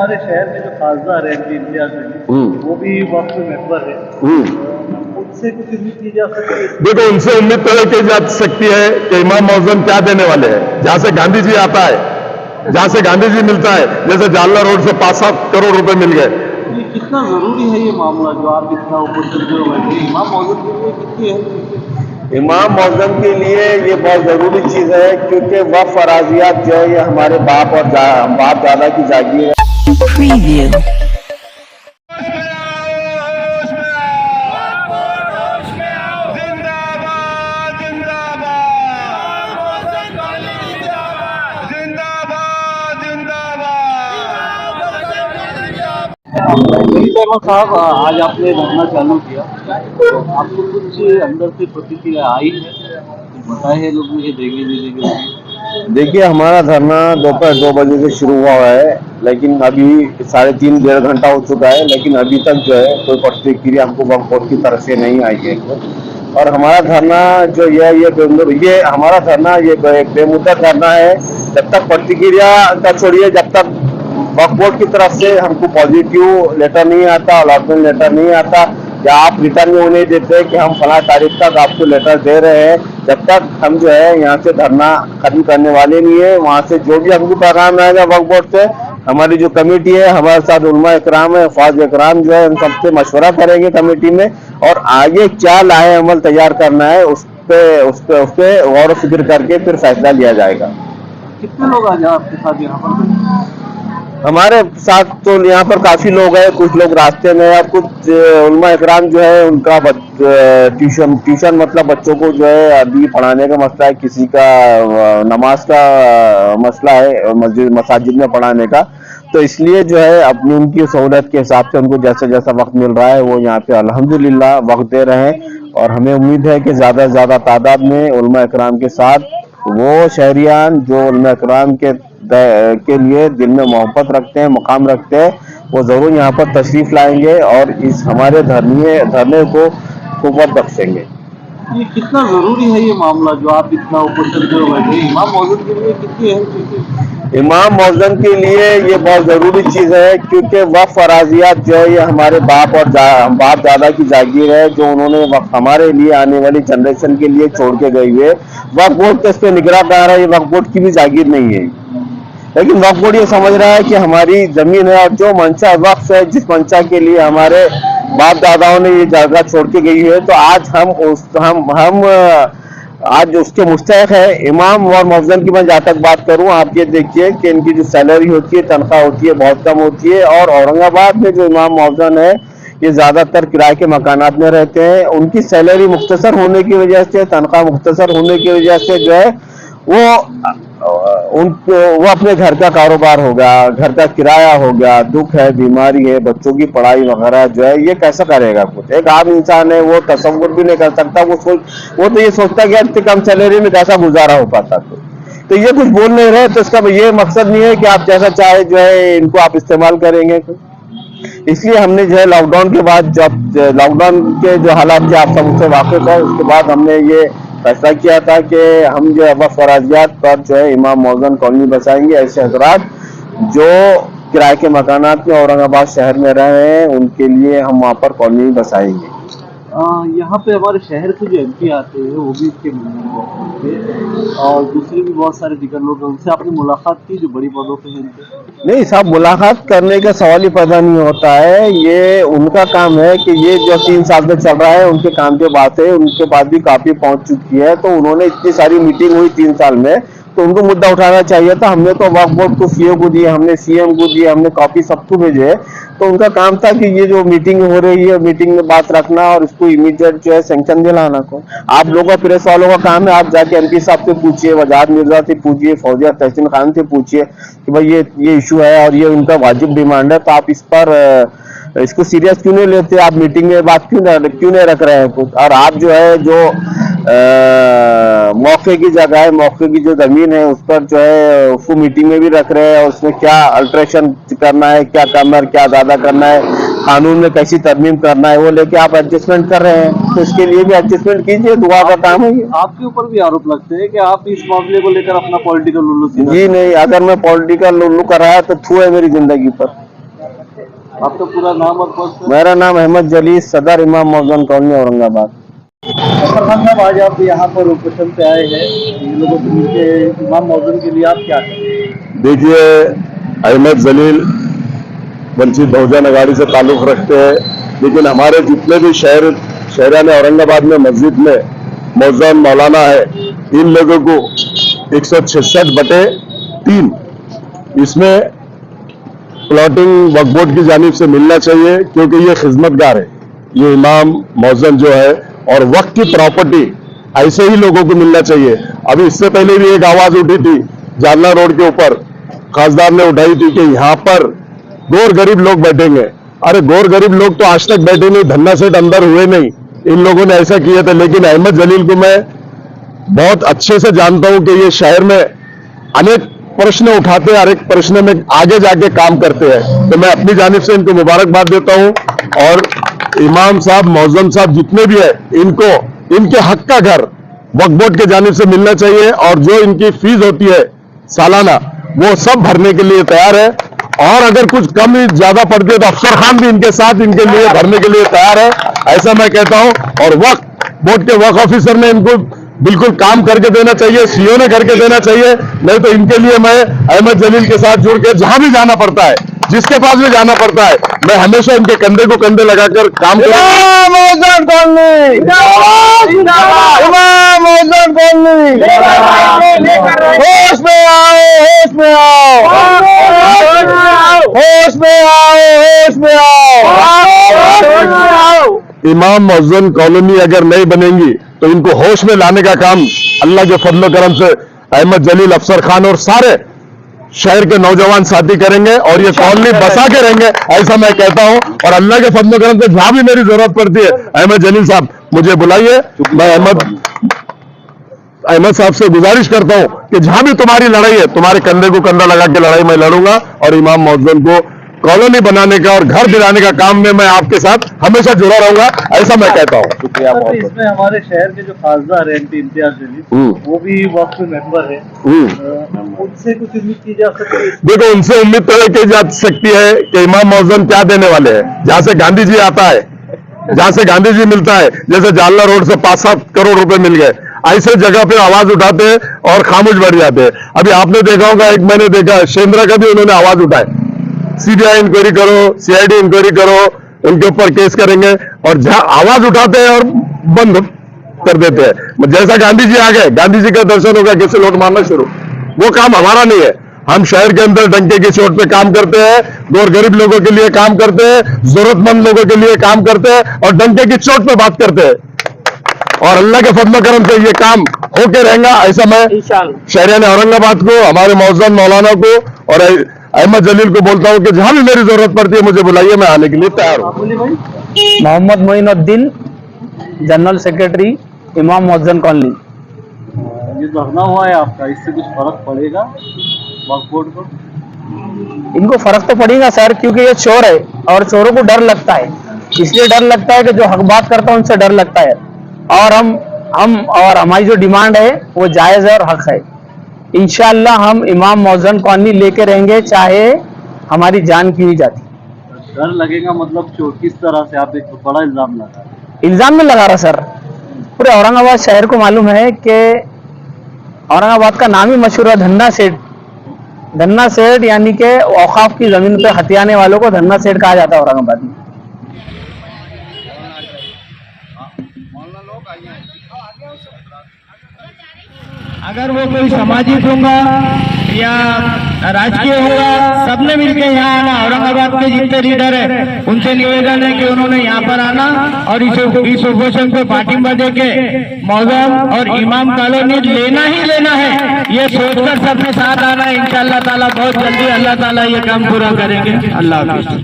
हमारे शहर में जो खासदार है एमपी इम्तियाज अली, वो भी वक्त में मेंबर है, उनसे कुछ उम्मीद की जा सकती है? देखो, उनसे उम्मीद तो की जा सकती है कि इमाम मौज़म क्या देने वाले हैं। जहां से गांधी जी आता है, जहां से गांधी जी मिलता है, जैसे जालना रोड से 5-7 करोड़ रुपए मिल गए। ये कितना जरूरी है ये मामला जो आप इतना ऊपर चलते हो बैठे, इमाम मौजूद के लिए कितनी है चीजें? इमाम मौज़म के लिए ये बहुत ज़रूरी चीज़ है, क्योंकि वक्फ अराजियात जो है ये हमारे बाप और बाप दादा की जागीर है। Preview. साहब, आज आपने धरना चालू किया, तो आपको कुछ अंदर से प्रतिक्रिया आई है? बताए हैं लोग मुझे देंगे नहीं देंगे? देखिए, हमारा धरना दोपहर 2 बजे से शुरू हुआ है, लेकिन अभी 3.5 डेढ़ घंटा हो चुका है, लेकिन अभी तक जो है कोई प्रतिक्रिया हमको वक्फ बोर्ड की तरफ से नहीं आई है। और हमारा धरना जो ये हमारा धरना ये बेमुद्दत धरना है। जब तक प्रतिक्रिया का छोड़िए, जब तक वक्फ बोर्ड की तरफ से हमको पॉजिटिव लेटर नहीं आता, अलॉटमेंट लेटर नहीं आता, या आप रिटर्न में उन्हें देते हैं कि हम फला तारीख तक आपको लेटर दे रहे हैं, जब तक हम जो है यहाँ से धरना खत्म करने वाले नहीं है। वहाँ से जो भी हमको पैगाम आएगा वक्फ बोर्ड से, हमारी जो कमेटी है, हमारे साथ उलमा इकराम है, फौज इकराम जो है, उन सबसे मशवरा करेंगे कमेटी में, और आगे क्या लाए अमल तैयार करना है उस पे गौर व फिक्र करके फिर फैसला लिया जाएगा। कितने लोग आ जाए आपके साथ यहाँ पर? हमारे साथ तो यहाँ पर काफी लोग हैं, कुछ लोग रास्ते में, और कुछ उलमा इकराम जो है उनका ट्यूशन मतलब बच्चों को जो है अरबी पढ़ाने का मसला है, किसी का नमाज का मसला है मसाजिद में पढ़ाने का। तो इसलिए जो है अपनी उनकी सहूलत के हिसाब से उनको जैसा जैसा वक्त मिल रहा है वो यहाँ पे अल्हम्दुलिल्लाह वक्त दे रहे हैं। और हमें उम्मीद है कि ज्यादा से ज्यादा तादाद में उलमा इकराम के साथ वो शहरियान जो उलमा इकराम के लिए दिल में मोहब्बत रखते हैं, मुकाम रखते हैं, वो जरूर यहाँ पर तशरीफ लाएंगे और इस हमारे धरने को खूब बख्शेंगे। ये कितना जरूरी है ये मामला जो आप इतना ऊपर चलते हो बैठे, इमाम मौजूद के लिए कितनी है चीजें? इमाम मौज़म के लिए ये बहुत ज़रूरी चीज़ है, क्योंकि वक्फ अराजियात जो है ये हमारे बाप और बाप दादा की जागीर है, जो उन्होंने हमारे लिए आने वाली जनरेशन के लिए छोड़ के गई हुए। वक्फ बोर्ड तो इस पर निगरान कर रहा है, ये वक्फ बोर्ड की भी जागीर नहीं है, लेकिन वक्फ बोर्ड ये समझ रहा है कि हमारी जमीन है, और जो मंशा वक्फ है, जिस मंशा के लिए हमारे बाप दादाओं ने ये जगह छोड़ के गई है, तो आज उसके मुस्तहक है। इमाम और मौज़म की मैं जहाँ तक बात करूँ, आप ये देखिए कि इनकी जो सैलरी होती है, तनख्वाह होती है, बहुत कम होती है। और औरंगाबाद में जो इमाम मौज़म है ये ज्यादातर किराए के मकानात में रहते हैं। उनकी सैलरी मुख्तसर होने की वजह से, तनख्वाह मुख्तसर होने की वजह से जो है वो अपने घर का कारोबार होगा, घर का किराया हो गया, दुख है, बीमारी है, बच्चों की पढ़ाई वगैरह जो है ये कैसा करेगा कुछ। एक आम इंसान है, वो तसव्वुर भी नहीं कर सकता, वो तो ये सोचता कि इतनी कम सैलरी में कैसा गुजारा हो पाता। तो ये कुछ बोल नहीं रहे, तो इसका ये मकसद नहीं है कि आप जैसा चाहे जो है इनको आप इस्तेमाल करेंगे। इसलिए हमने जो है लॉकडाउन के बाद, जब लॉकडाउन के जो हालात थे आप सब उससे वाकिफ है, उसके बाद हमने ये फैसला किया था कि हम जो है वक्फ अराजियात पर जो है इमाम मौज़म कॉलोनी बसाएंगे। ऐसे हजरात जो किराए के मकानात में औरंगाबाद शहर में रह रहे हैं उनके लिए हम वहाँ पर कॉलोनी बसाएंगे। यहाँ पे हमारे शहर के जो एमपी आते हैं वो भी इसके मिलने, और दूसरे भी बहुत सारे दिगर लोग हैं, उनसे आपने मुलाकात की जो बड़ी पदों पे हैं? नहीं साहब, मुलाकात करने का सवाल ही पैदा नहीं होता है। ये उनका काम है कि ये जो 3 साल में चल रहा है उनके काम के बात है, उनके पास भी काफी पहुंच चुकी है। तो उन्होंने इतनी सारी मीटिंग हुई 3 साल में, तो उनको मुद्दा उठाना चाहिए था। हमने तो वक्फ बोर्ड को सीओ को दिए, हमने सीएम को दिए, हमने कॉपी सबको भेजे। तो उनका काम था कि ये जो मीटिंग हो रही है, मीटिंग में बात रखना और इसको इमीडिएट जो है सैंक्शन दिलाना को। आप लोगों का, प्रेस वालों का काम है, आप जाके एमपी साहब से पूछिए, वजाहत मिर्जा से पूछिए, फौजिया तहसीन खान से पूछिए कि भाई ये इशू है और ये उनका वाजिब डिमांड है, तो आप इस पर इसको सीरियस क्यों नहीं लेते? आप मीटिंग में बात क्यों नहीं रख रहे हैं कुछ? और आप जो है जो मौके की जगह है, मौके की जो जमीन है उस पर जो है उसको मीटिंग में भी रख रहे हैं, और उसमें क्या अल्ट्रेशन करना है, क्या कम और क्या ज्यादा करना है, कानून में कैसी तरमीम करना है, वो लेके आप एडजस्टमेंट कर रहे हैं। तो इसके लिए भी एडजस्टमेंट कीजिए, दुआ का काम है ये। आपके ऊपर भी आरोप लगते हैं कि आप इस मामले को लेकर अपना पॉलिटिकल लुल्लू? जी नहीं, अगर मैं पॉलिटिकल लुल्लू कर रहा है तो थू है मेरी जिंदगी पर। आपका पूरा नाम और पोस्ट? मेरा नाम अहमद जली, सदर इमाम मौजून कॉलोनी औरंगाबाद। अफसर साहब, आज आप यहाँ पर उपस्थित पे आए हैं, इन लोगों से मिलके इमाम मौजून के लिए आप क्या करें? देखिए, अहमद जलील वंचित बहुजन अघाड़ी से ताल्लुक रखते हैं, लेकिन हमारे जितने भी शहरान औरंगाबाद में मस्जिद में मौजून मौलाना है, इन लोगों को 166/3 इसमें प्लॉटिंग वक्फ बोर्ड की जानिब से मिलना चाहिए, क्योंकि ये खिदमतगार है, ये इमाम मौजून जो है, और वक्त की प्रॉपर्टी ऐसे ही लोगों को मिलना चाहिए। अभी इससे पहले भी एक आवाज उठी थी जालना रोड के ऊपर, खासदार ने उठाई थी कि यहाँ पर गौर गरीब लोग बैठेंगे। अरे गौर गरीब लोग तो आज तक बैठे नहीं, धन्ना सेठ अंदर हुए नहीं, इन लोगों ने ऐसा किया था। लेकिन अहमद जलील को मैं बहुत अच्छे से जानता हूं कि ये शहर में अनेक प्रश्न उठाते हैं, हर एक प्रश्न में आगे जाके काम करते हैं। तो मैं अपनी जानिब से इनको मुबारकबाद देता हूं, और इमाम साहब, मौजून साहब जितने भी है, इनको इनके हक का घर वक्फ बोर्ड के जानिब से मिलना चाहिए, और जो इनकी फीस होती है सालाना, वो सब भरने के लिए तैयार है। और अगर कुछ कम ज्यादा पड़ती है तो अफसर खान भी इनके साथ इनके लिए भरने के लिए तैयार है, ऐसा मैं कहता हूं। और वक्फ बोर्ड के वक्फ ऑफिसर ने इनको बिल्कुल काम करके देना चाहिए, सीओ ने करके देना चाहिए, नहीं तो इनके लिए मैं अहमद जलील के साथ जुड़ के जहां भी जाना पड़ता है, जिसके पास भी जाना पड़ता है, मैं हमेशा इनके कंधे को कंधे लगाकर काम करूंगा। होश में आओ, होश में आओ, होश में आओ, होश में आओ। इमाम मौजून कॉलोनी अगर नहीं बनेंगी तो इनको होश में लाने का काम अल्लाह के फजल करम से अहमद जलील, अफसर खान और सारे शहर के नौजवान साथी करेंगे, और ये कॉलोनी बसा के रहेंगे, ऐसा मैं कहता हूं। और अल्लाह के फजल करम से जहां भी मेरी जरूरत पड़ती है, अहमद जलील साहब मुझे बुलाइए। मैं अहमद साहब से गुजारिश करता हूं कि जहां भी तुम्हारी लड़ाई है, तुम्हारे कंधे को कंधा लगा के लड़ाई मैं लड़ूंगा, और इमाम मौजून को कॉलोनी बनाने का और घर दिलाने का काम में मैं आपके साथ हमेशा जुड़ा रहूंगा, ऐसा मैं कहता हूं। शुक्रिया। इसमें हमारे शहर के जो खासदार है MP इम्तियाज जलील, वो भी वक्फ मेंबर है, उनसे कुछ उम्मीद की जा सकती है? देखो, उनसे उम्मीद तो की जा सकती है कि इमाम मौजून क्या देने वाले हैं। जहां से गांधी जी आता है, जहां से गांधी जी मिलता है, जैसे जालना रोड से 5-7 करोड़ रुपए मिल गए, ऐसे जगह पे आवाज उठाते हैं और खामोश बैठ जाते हैं। अभी आपने देखा होगा, एक मैंने देखा शेंद्रा का भी उन्होंने आवाज उठाई, CBI इंक्वायरी करो, CID इंक्वायरी करो, उनके ऊपर केस करेंगे, और जहां आवाज उठाते हैं और बंद कर देते हैं। जैसा गांधी जी आ गए, गांधी जी का दर्शन होगा, कैसे लौट मारना शुरू। वो काम हमारा नहीं है। हम शहर के अंदर डंके की चोट पे काम करते हैं, गौर गरीब लोगों के लिए काम करते हैं, जरूरतमंद लोगों के लिए काम करते हैं, और डंके की चोट पे बात करते हैं। और अल्लाह के फजल करम से ये काम होके रहेगा, ऐसा मैं शहरियान औरंगाबाद को, हमारे मौजून मौलाना को और अहमद जलील को बोलता हूं कि जहां भी मेरी जरूरत पड़ती है मुझे बुलाइए, मैं आने के लिए तैयार हूं। मोहम्मद मोइनुद्दीन, जनरल सेक्रेटरी, इमाम मौजून कॉलोनी। ये धरना हुआ है आपका, इससे कुछ फर्क पड़ेगा वक्फ बोर्ड को? इनको फर्क तो पड़ेगा सर, क्योंकि ये चोर है और चोरों को डर लगता है, इसलिए डर लगता है कि जो हक बात करता है उनसे डर लगता है। और हम और हमारी जो डिमांड है वो जायज है और हक है। इंशाअल्लाह हम इमाम मौजून कॉलोनी लेके रहेंगे, चाहे हमारी जान की ही जाती। डर लगेगा मतलब चोर? किस तरह से? आप एक बड़ा इल्जाम लगा रहे हैं। इल्जाम में लगा रहा सर, पूरे औरंगाबाद शहर को मालूम है कि औरंगाबाद का नाम ही मशहूर है धन्ना सेठ। धन्ना सेठ यानी कि औकाफ की जमीन पे हथियाने वालों को धन्ना सेठ कहा जाता है औरंगाबाद में। अगर वो कोई सामाजिक होगा या राजकीय होगा, सबने मिलकर यहाँ आना। औरंगाबाद के जितने लीडर है उनसे निवेदन है कि उन्होंने यहाँ पर आना और इस उपोषण को पार्टिंबा देके मौजून और इमाम कॉलोनी लेना ही लेना है, ये सोचकर सबने साथ आना। इंशाअल्लाह ताला बहुत जल्दी अल्लाह ताला ये काम पूरा करेंगे। अल्लाह हाफिज़।